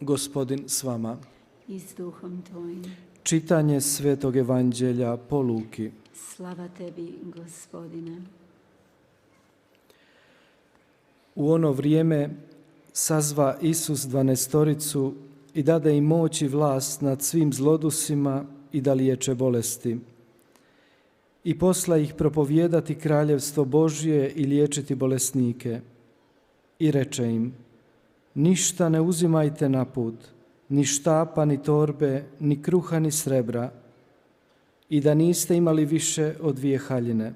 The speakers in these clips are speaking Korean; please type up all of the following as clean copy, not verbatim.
Gospodin s vama. I s duhom tvojim. Čitanje Svetog evanđelja po Luki. Slava tebi, Gospodine. U ono vrijeme sazva Isus 12 i dade im moć i vlast nad svim zlodusima i da liječe bolesti. I posla ih propovijedati kraljevstvo Božje i liječiti bolesnike. I reče im: ništa ne uzimajte na put, ni štapa, ni torbe, ni kruha, ni srebra, i da niste imali više od 2 haljine.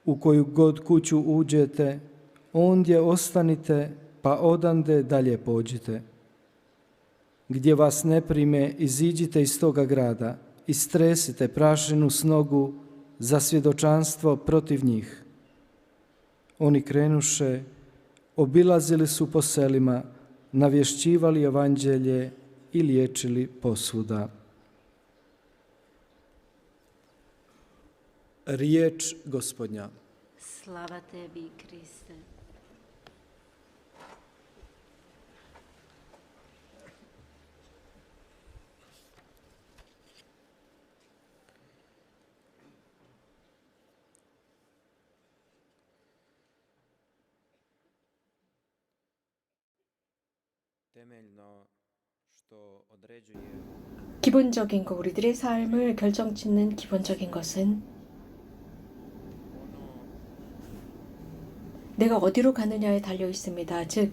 U koju god kuću uđete, ondje ostanite, pa odande dalje pođite. Gdje vas ne prime, iziđite iz toga grada i stresite prašinu s nogu za svjedočanstvo protiv njih. Oni krenuše, obilazili su po selima, navješćivali evanđelje i liječili posvuda. Riječ Gospodnja. Slava tebi, Kriste. 기본적인 것, 우리들의 삶을 결정짓는 기본적인 것은 내가 어디로 가느냐에 달려 있습니다. 즉,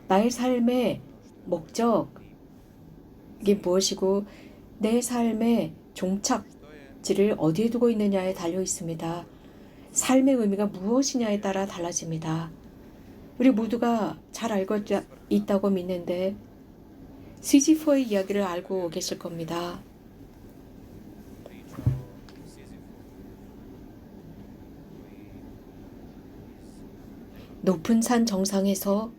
나의 삶의 목적이 무엇이고 내 삶의 종착지를 어디에 두고 있느냐에 달려 있습니다. 삶의 의미가 무엇이냐에 따라 달라집니다. 우리 모두가 잘 알고 있다고 믿는데 시지프의 이야기를 알고 계실 겁니다. 높은 산 정상에서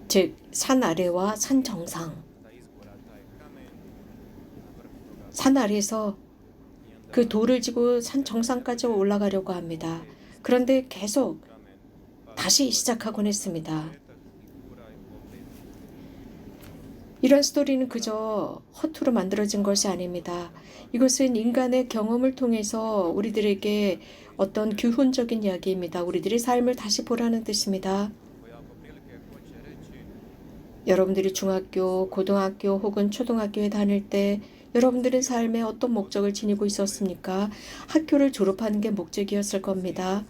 즉 산 아래와 산 정상, 산 아래에서 그 돌을 지고 산 정상까지 올라가려고 합니다. 그런데 계속 다시 시작하곤 했습니다. 이런 스토리는 그저 허투루 만들어진 것이 아닙니다. 이것은 인간의 경험을 통해서 우리들에게 어떤 교훈적인 이야기입니다. 우리들의 삶을 다시 보라는 뜻입니다. 여러분들이 중학교, 고등학교 혹은 초등학교에 다닐 때 여러분들의 삶에 어떤 목적을 지니고 있었습니까? 학교를 졸업하는 게 목적이었을 겁니다.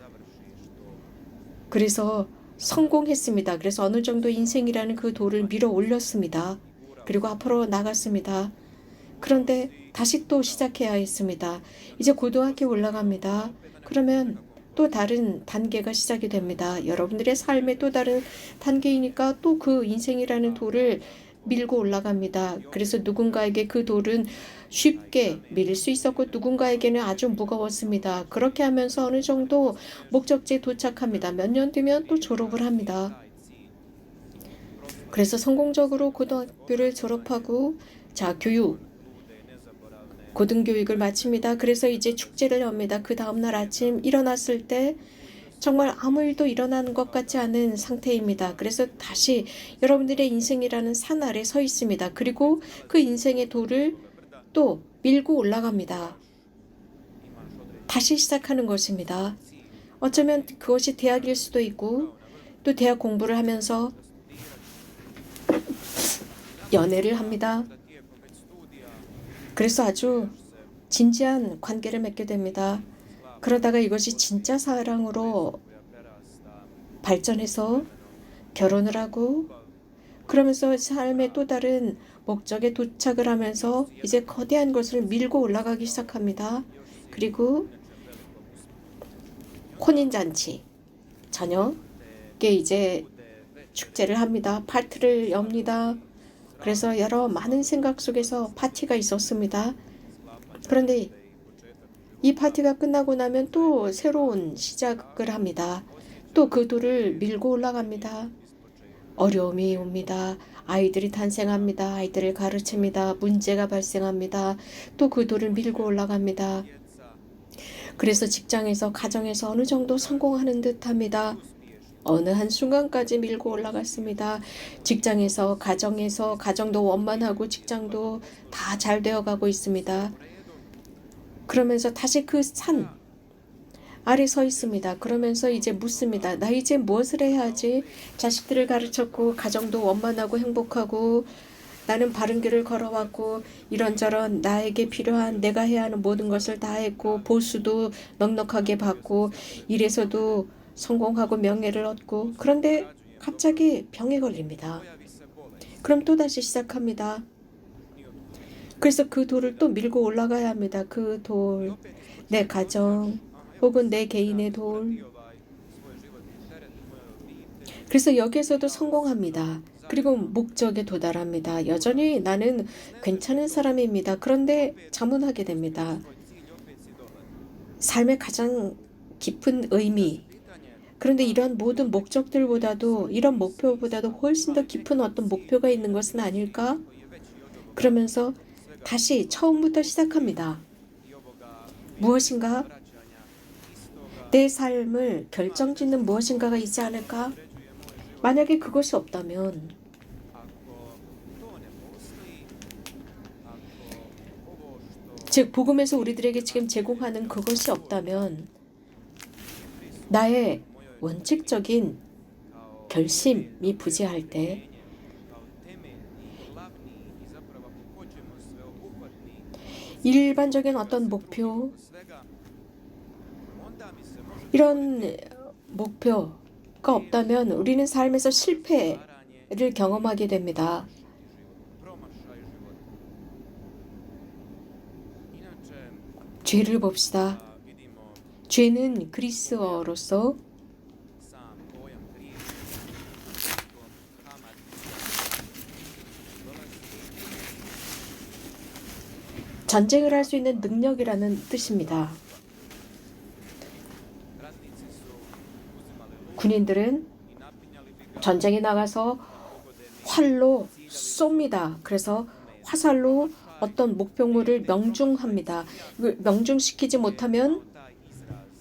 그래서 성공했습니다. 그래서 어느 정도 인생이라는 그 돌을 밀어 올렸습니다. 그리고 앞으로 나갔습니다. 그런데 다시 또 시작해야 했습니다. 이제 고등학교에 올라갑니다. 그러면 또 다른 단계가 시작이 됩니다. 여러분들의 삶의 또 다른 단계이니까 또 그 인생이라는 돌을 밀고 올라갑니다. 그래서 누군가에게 그 돌은 쉽게 밀 수 있었고 누군가에게는 아주 무거웠습니다. 그렇게 하면서 어느 정도 목적지에 도착합니다. 몇 년 뒤면 또 졸업을 합니다. 그래서 성공적으로 고등학교를 졸업하고 고등교육을 마칩니다. 그래서 이제 축제를 엽니다. 그 다음날 아침 일어났을 때 정말 아무 일도 일어나는 것 같지 않은 상태입니다. 그래서 다시 여러분들의 인생이라는 산 아래 서 있습니다. 그리고 그 인생의 돌을 또 밀고 올라갑니다. 다시 시작하는 것입니다. 어쩌면 그것이 대학일 수도 있고 또 대학 공부를 하면서 연애를 합니다. 그래서 아주 진지한 관계를 맺게 됩니다. 그러다가 이것이 진짜 사랑으로 발전해서 결혼을 하고 그러면서 삶의 또 다른 목적에 도착을 하면서 이제 거대한 것을 밀고 올라가기 시작합니다. 그리고 혼인잔치, 저녁에 이제 축제를 합니다. 파티를 엽니다. 그래서 여러 많은 생각 속에서 파티가 있었습니다. 그런데 이 파티가 끝나고 나면 또 새로운 시작을 합니다. 또 그 돌을 밀고 올라갑니다. 어려움이 옵니다. 아이들이 탄생합니다. 아이들을 가르칩니다. 문제가 발생합니다. 또 그 돌을 밀고 올라갑니다. 그래서 직장에서, 가정에서 어느 정도 성공하는 듯합니다. 어느 한순간까지 밀고 올라갔습니다. 직장에서, 가정에서, 가정도 원만하고 직장도 다 잘 되어가고 있습니다. 그러면서 다시 그 산 아래 서 있습니다. 그러면서 이제 묻습니다. 나 이제 무엇을 해야 하지? 자식들을 가르쳤고 가정도 원만하고 행복하고 나는 바른 길을 걸어왔고 이런저런 나에게 필요한 내가 해야 하는 모든 것을 다 했고 보수도 넉넉하게 받고 일에서도 성공하고 명예를 얻고 그런데 갑자기 병에 걸립니다. 그럼 또다시 시작합니다. 그래서 그 돌을 또 밀고 올라가야 합니다. 그 돌, 내 가정 혹은 내 개인의 돌. 그래서 여기에서도 성공합니다. 그리고 목적에 도달합니다. 여전히 나는 괜찮은 사람입니다. 그런데 자문하게 됩니다. 삶의 가장 깊은 의미. 그런데 이런 모든 목적들보다도 이런 목표보다도 훨씬 더 깊은 어떤 목표가 있는 것은 아닐까? 그러면서 다시 처음부터 시작합니다. 무엇인가? 내 삶을 결정짓는 무엇인가가 있지 않을까? 만약에 그것이 없다면 즉 복음에서 우리들에게 지금 제공하는 그것이 없다면 나의 원칙적인 결심이 부재할 때 일반적인 어떤 목표 이런 목표가 없다면 우리는 삶에서 실패를 경험하게 됩니다. 죄를 봅시다. 죄는 그리스어로서 전쟁을 할 수 있는 능력이라는 뜻입니다. 군인들은 전쟁에 나가서 활로 쏩니다. 그래서 화살로 어떤 목표물을 명중합니다. 명중시키지 못하면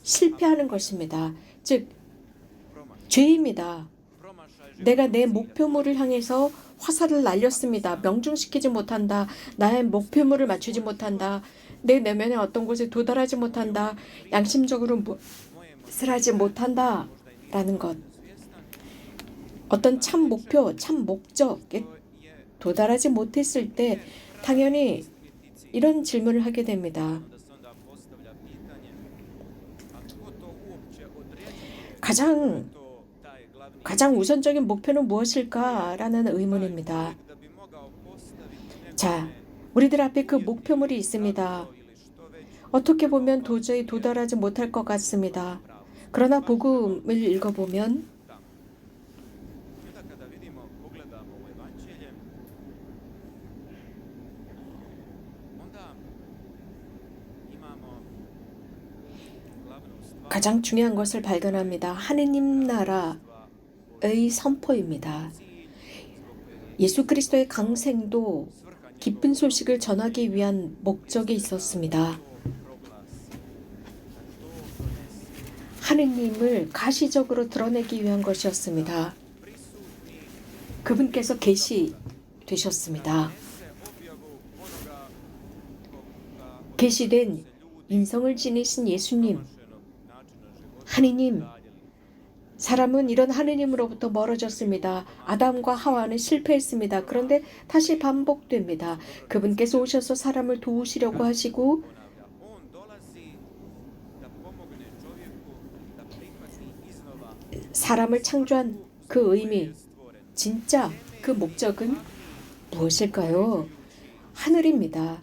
실패하는 것입니다. 즉 죄입니다. 내가 내 목표물을 향해서 화살을 날렸습니다. 명중시키지 못한다. 나의 목표물을 맞추지 못한다. 내 내면의 어떤 곳에 도달하지 못한다. 양심적으로 무엇을 하지 못한다. 라는 것. 어떤 참 목표, 참 목적에 도달하지 못했을 때 당연히 이런 질문을 하게 됩니다. 가장 우선적인 목표는 무엇일까라는 의문입니다. 자, 우리들 앞에 그 목표물이 있습니다. 어떻게 보면 도저히 도달하지 못할 것 같습니다. 그러나 복음을 읽어보면 가장 중요한 것을 발견합니다. 하느님 나라의 선포입니다. 예수 그리스도의 강생도 기쁜 소식을 전하기 위한 목적이 있었습니다. 하느님을 가시적으로 드러내기 위한 것이었습니다. 그분께서 계시되셨습니다. 계시된 인성을 지니신 예수님, 하느님, 사람은 이런 하느님으로부터 멀어졌습니다. 아담과 하와는 실패했습니다. 그런데 다시 반복됩니다. 그분께서 오셔서 사람을 도우시려고 하시고 사람을 창조한 그 의미, 진짜 그 목적은 무엇일까요? 하늘입니다.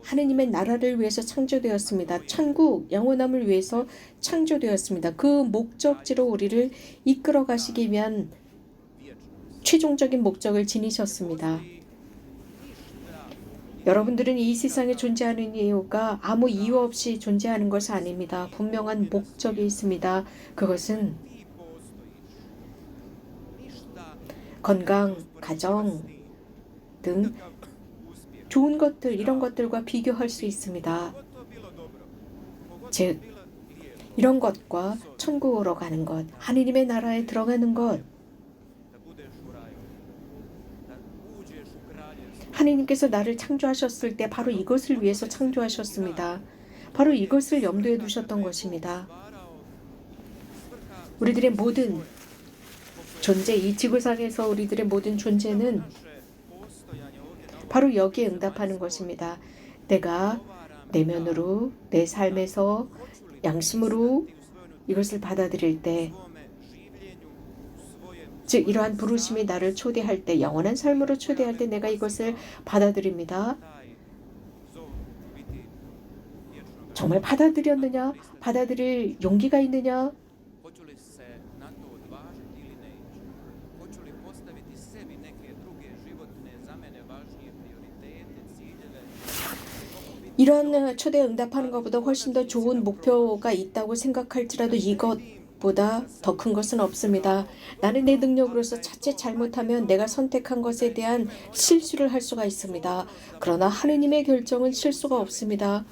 하느님의 나라를 위해서 창조되었습니다. 천국, 영원함을 위해서 창조되었습니다. 그 목적지로 우리를 이끌어 가시기 위한 최종적인 목적을 지니셨습니다. 여러분들은 이 세상에 존재하는 이유가 아무 이유 없이 존재하는 것이 아닙니다. 분명한 목적이 있습니다. 그것은 건강, 가정 등 좋은 것들, 이런 것들과 비교할 수 있습니다. 즉, 이런 것과 천국으로 가는 것, 하느님의 나라에 들어가는 것, 하느님께서 나를 창조하셨을 때 바로 이것을 위해서 창조하셨습니다. 바로 이것을 염두에 두셨던 것입니다. 우리들의 모든 존재, 이 지구상에서 우리들의 모든 존재는 바로 여기에 응답하는 것입니다. 내가 내면으로, 내 삶에서 양심으로 이것을 받아들일 때, 즉 이러한 부르심이 나를 초대할 때, 영원한 삶으로 초대할 때 내가 이것을 받아들입니다. 정말 받아들였느냐? 받아들일 용기가 있느냐? 이런 초대에 응답하는 것보다 훨씬 더 좋은 목표가 있다고 생각할지라도 이것보다 더 큰 것은 없습니다. 나는 내 능력으로서 자칫 잘못하면 내가 선택한 것에 대한 실수를 할 수가 있습니다. 그러나 하느님의 결정은 실수가 없습니다.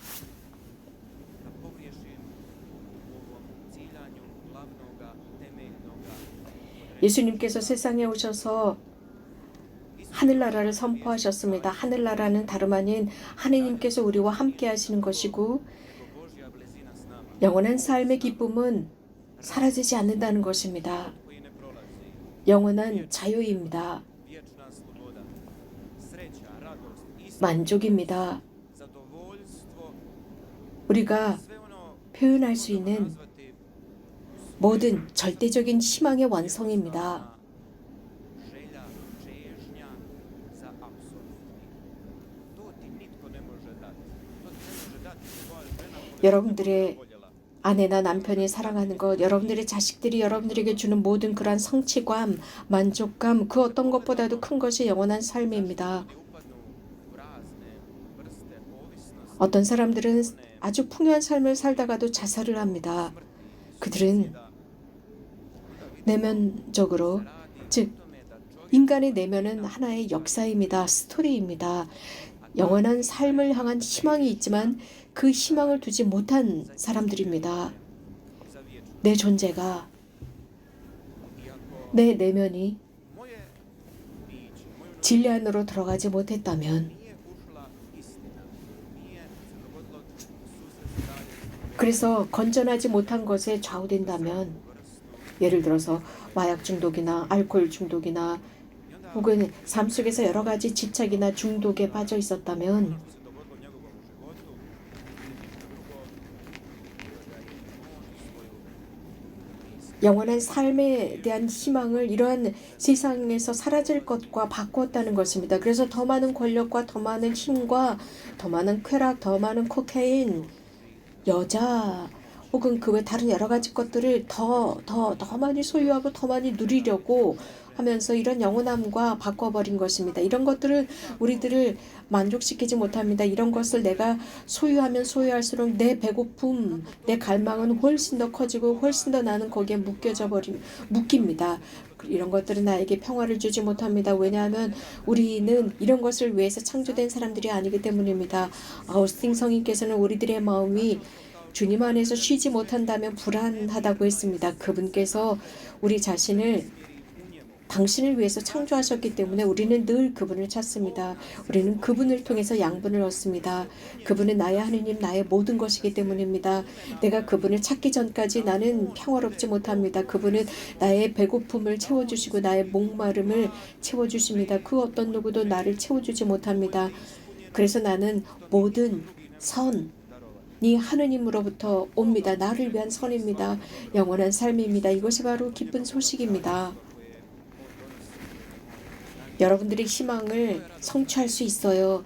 예수님께서 세상에 오셔서 하늘나라를 선포하셨습니다. 하늘나라는 다름 아닌 하느님께서 우리와 함께 하시는 것이고, 영원한 삶의 기쁨은 사라지지 않는다는 것입니다. 영원한 자유입니다. 만족입니다. 우리가 표현할 수 있는 모든 절대적인 희망의 완성입니다. 여러분들의 아내나 남편이 사랑하는 것, 여러분들의 자식들이 여러분들에게 주는 모든 그러한 성취감, 만족감, 그 어떤 것보다도 큰 것이 영원한 삶입니다. 어떤 사람들은 아주 풍요한 삶을 살다가도 자살을 합니다. 그들은 내면적으로, 즉 인간의 내면은 하나의 역사입니다. 스토리입니다. 영원한 삶을 향한 희망이 있지만 그 희망을 두지 못한 사람들입니다. 내 존재가, 내 내면이 진리 안으로 들어가지 못했다면, 그래서 건전하지 못한 것에 좌우된다면, 예를 들어서 마약 중독이나 알코올 중독이나 혹은 삶 속에서 여러 가지 집착이나 중독에 빠져 있었다면, 영원한 삶에 대한 희망을 이러한 세상에서 사라질 것과 바꾸었다는 것입니다. 그래서 더 많은 권력과 더 많은 힘과 더 많은 쾌락, 더 많은 코카인, 여자 혹은 그 외 다른 여러 가지 것들을 더 많이 소유하고 더 많이 누리려고 하면서 이런 영원함과 바꿔버린 것입니다. 이런 것들은 우리들을 만족시키지 못합니다. 이런 것을 내가 소유하면 소유할수록 내 배고픔, 내 갈망은 훨씬 더 커지고 훨씬 더 나는 거기에 묶입니다. 이런 것들은 나에게 평화를 주지 못합니다. 왜냐하면 우리는 이런 것을 위해서 창조된 사람들이 아니기 때문입니다. 아우스틴 성인께서는 우리들의 마음이 주님 안에서 쉬지 못한다면 불안하다고 했습니다. 그분께서 우리 자신을 당신을 위해서 창조하셨기 때문에 우리는 늘 그분을 찾습니다. 우리는 그분을 통해서 양분을 얻습니다. 그분은 나의 하느님, 나의 모든 것이기 때문입니다. 내가 그분을 찾기 전까지 나는 평화롭지 못합니다. 그분은 나의 배고픔을 채워주시고 나의 목마름을 채워주십니다. 그 어떤 누구도 나를 채워주지 못합니다. 그래서 나는 모든 선이 하느님으로부터 옵니다. 나를 위한 선입니다. 영원한 삶입니다. 이것이 바로 기쁜 소식입니다. 여러분들의 희망을 성취할 수 있어요.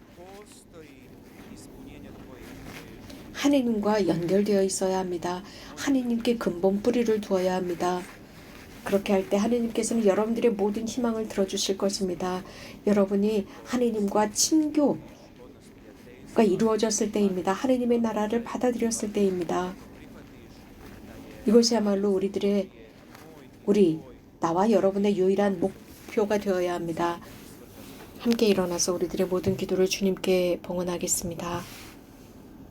하느님과 연결되어 있어야 합니다. 하느님께 근본 뿌리를 두어야 합니다. 그렇게 할 때 하느님께서는 여러분들의 모든 희망을 들어주실 것입니다. 여러분이 하느님과 친교가 이루어졌을 때입니다. 하느님의 나라를 받아들였을 때입니다. 이것이야말로 나와 여러분의 유일한 목표가 되어야 합니다. 함께 일어나서 우리들의 모든 기도를 주님께 봉헌하겠습니다.